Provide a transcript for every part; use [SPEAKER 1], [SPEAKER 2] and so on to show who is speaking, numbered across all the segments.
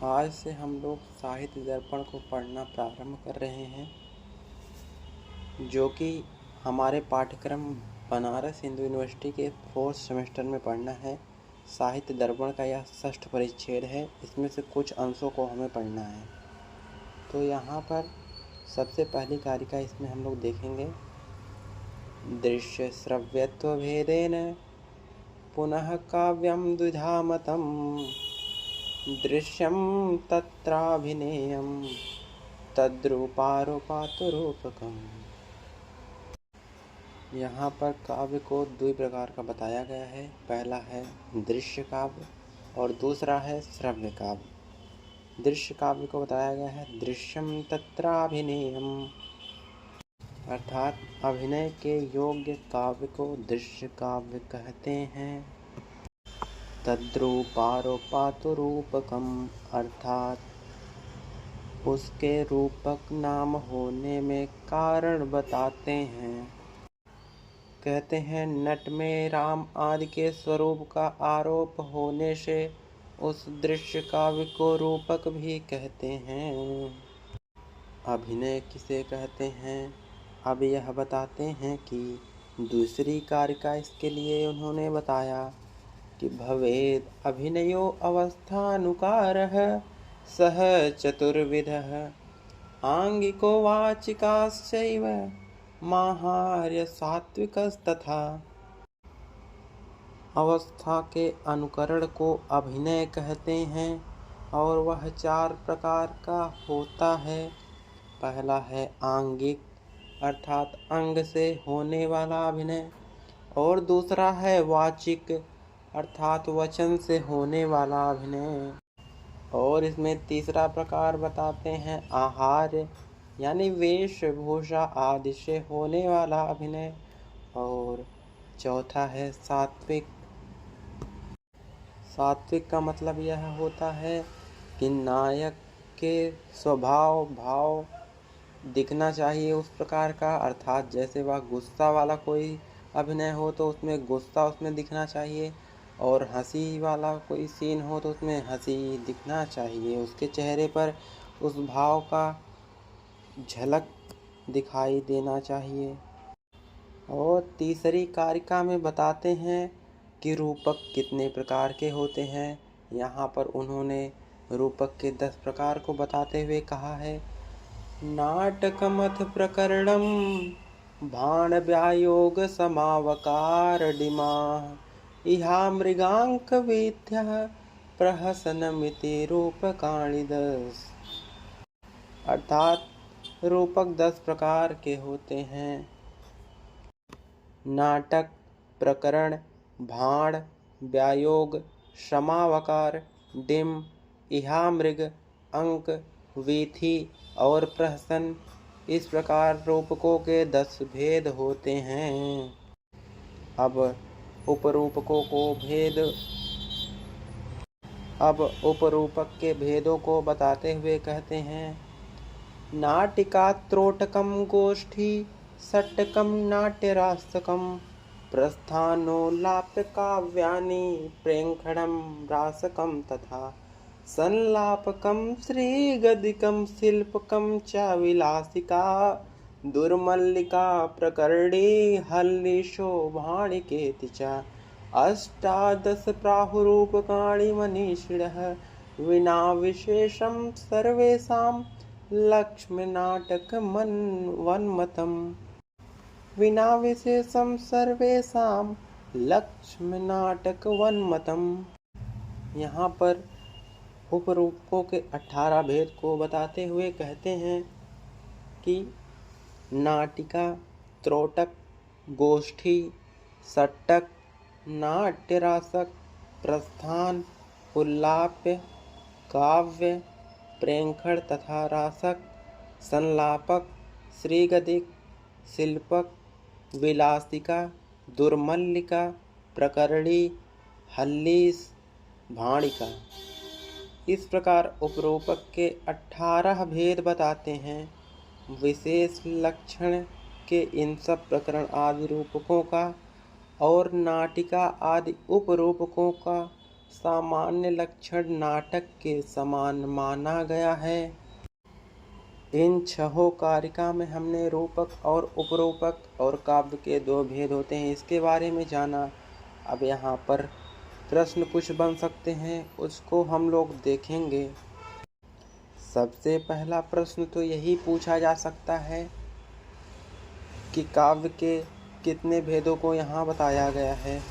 [SPEAKER 1] आज से हम लोग साहित्य दर्पण को पढ़ना प्रारंभ कर रहे हैं, जो कि हमारे पाठ्यक्रम बनारस हिंदू यूनिवर्सिटी के 4th सेमेस्टर में पढ़ना है। साहित्य दर्पण का यह 6ठ परिच्छेद है। इसमें से कुछ अंशों को हमें पढ़ना है। तो यहाँ पर सबसे पहली कारिका इसमें हम लोग देखेंगे, दृश्य श्रव्यत्व भेदेन पुनः काव्यम द्विधा मतम दृश्यम तत्राभिनेयम तद्रूपारूपातरूपकम। यहाँ पर काव्य को दो प्रकार का बताया गया है। पहला है दृश्य काव्य और दूसरा है श्रव्य काव्य। दृश्य काव्य को बताया गया है दृश्यम तत्राभिनेयम, अर्थात अभिनय के योग्य काव्य को दृश्य काव्य कहते हैं। तद्रूपारूपातरूपकम, अर्थात उसके रूपक नाम होने में कारण बताते हैं। कहते हैं नट में राम आदि के स्वरूप का आरोप होने से उस दृश्य काव्य को रूपक भी कहते हैं। अभिनय किसे कहते हैं, अब यह बताते हैं कि दूसरी कारिका इसके लिए उन्होंने बताया कि भवेद अभिनयो अवस्थानुकारः सह चतुर्विधः आंगिको वाचिकाश्चैव माहार्य सात्विकस्तथा। अवस्था के अनुकरण को अभिनय कहते हैं और वह 4 प्रकार का होता है। पहला है आंगिक, अर्थात अंग से होने वाला अभिनय, और दूसरा है वाचिक, अर्थात वचन से होने वाला अभिनय, और इसमें तीसरा प्रकार बताते हैं आहार्य, यानी वेशभूषा आदि से होने वाला अभिनय, और चौथा है सात्विक। सात्विक का मतलब यह होता है कि नायक के स्वभाव भाव दिखना चाहिए उस प्रकार का, अर्थात जैसे वह गुस्सा वाला कोई अभिनय हो तो उसमें गुस्सा उसमें दिखना चाहिए, और हंसी वाला कोई सीन हो तो उसमें हंसी दिखना चाहिए, उसके चेहरे पर उस भाव का झलक दिखाई देना चाहिए। और तीसरी कारिका में बताते हैं कि रूपक कितने प्रकार के होते हैं। यहाँ पर उन्होंने रूपक के 10 प्रकार को बताते हुए कहा है, नाटकमथ प्रकरणम भाण व्यायोग समावकारडिमा इहा मृगांक वेद्यः प्रहसनमिति रूपकाणि 10। अर्थात रूपक 10 प्रकार के होते हैं। नाटक, प्रकरण, भाण, व्यायोग, समावकार, डिम, इहामृग, अंक, वीथी और प्रहसन, इस प्रकार रूपकों के 10 भेद होते हैं। अब उपरूपक के भेदों को बताते हुए कहते हैं, नाटिका त्रोटकम गोष्ठी सट्टकम नाट्यरासकम प्रस्थानोल्लाप्य काव्यानि प्रेंखणम रासकम तथा संलापकम श्रीगदिकम शिल्पकम च विलासिका दुर्मल्लिका प्रकरणी हल्ली शोभाणिकेति च अष्टादश प्राहुरूपकाणि मनीषिणः विना विशेषं सर्वेषां लक्ष्मीनाटकवन्मतम्। विना विशेषं सर्वेषां लक्ष्मीनाटकवन्मतम्। यहाँ पर उपरूपकों के 18 भेद को बताते हुए कहते हैं कि नाटिका, त्रोटक, गोष्ठी, सट्टक, नाट्यरासक, प्रस्थान, उल्लाप्य, काव्य, प्रेंखण तथा रासक, संलापक, श्रीगदिक, शिल्पक, विलासिका, दुर्मल्लिका, प्रकरणी, हल्लीस, भाणिका, इस प्रकार उपरूपक के 18 भेद बताते हैं। विशेष लक्षण के इन सब प्रकरण आदि रूपकों का और नाटिका आदि उपरूपकों का सामान्य लक्षण नाटक के समान माना गया है। इन छहों कारिका में हमने रूपक और उपरूपक और काव्य के दो भेद होते हैं, इसके बारे में जाना। अब यहाँ पर प्रश्न कुछ बन सकते हैं, उसको हम लोग देखेंगे। सबसे पहला प्रश्न तो यही पूछा जा सकता है कि काव्य के कितने भेदों को यहाँ बताया गया है।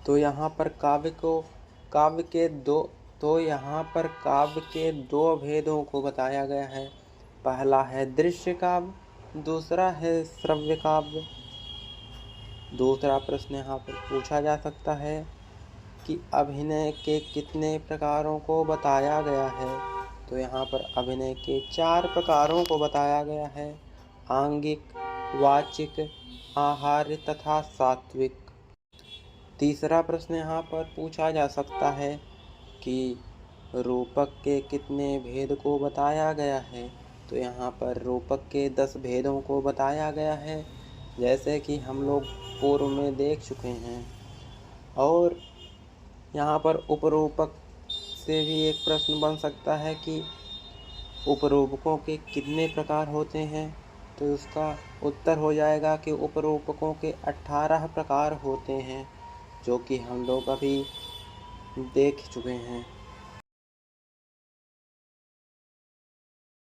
[SPEAKER 1] तो यहाँ पर काव्य के दो भेदों को बताया गया है। पहला है दृश्य काव्य, दूसरा है श्रव्य काव्य। दूसरा प्रश्न यहाँ पर पूछा जा सकता है कि अभिनय के कितने प्रकारों को बताया गया है। तो यहाँ पर अभिनय के 4 प्रकारों को बताया गया है: आंगिक, वाचिक, आहार्य तथा सात्विक। तीसरा प्रश्न यहाँ पर पूछा जा सकता है कि रूपक के कितने भेद को बताया गया है। तो यहाँ पर रूपक के 10 भेदों को बताया गया है, जैसे कि हम लोग पूर्व में देख चुके हैं। और यहाँ पर उपरूपक से भी एक प्रश्न बन सकता है कि उपरूपकों के कितने प्रकार होते हैं। तो उसका उत्तर हो जाएगा कि उपरूपकों के 18 प्रकार होते हैं, जो कि हम लोग अभी देख चुके हैं।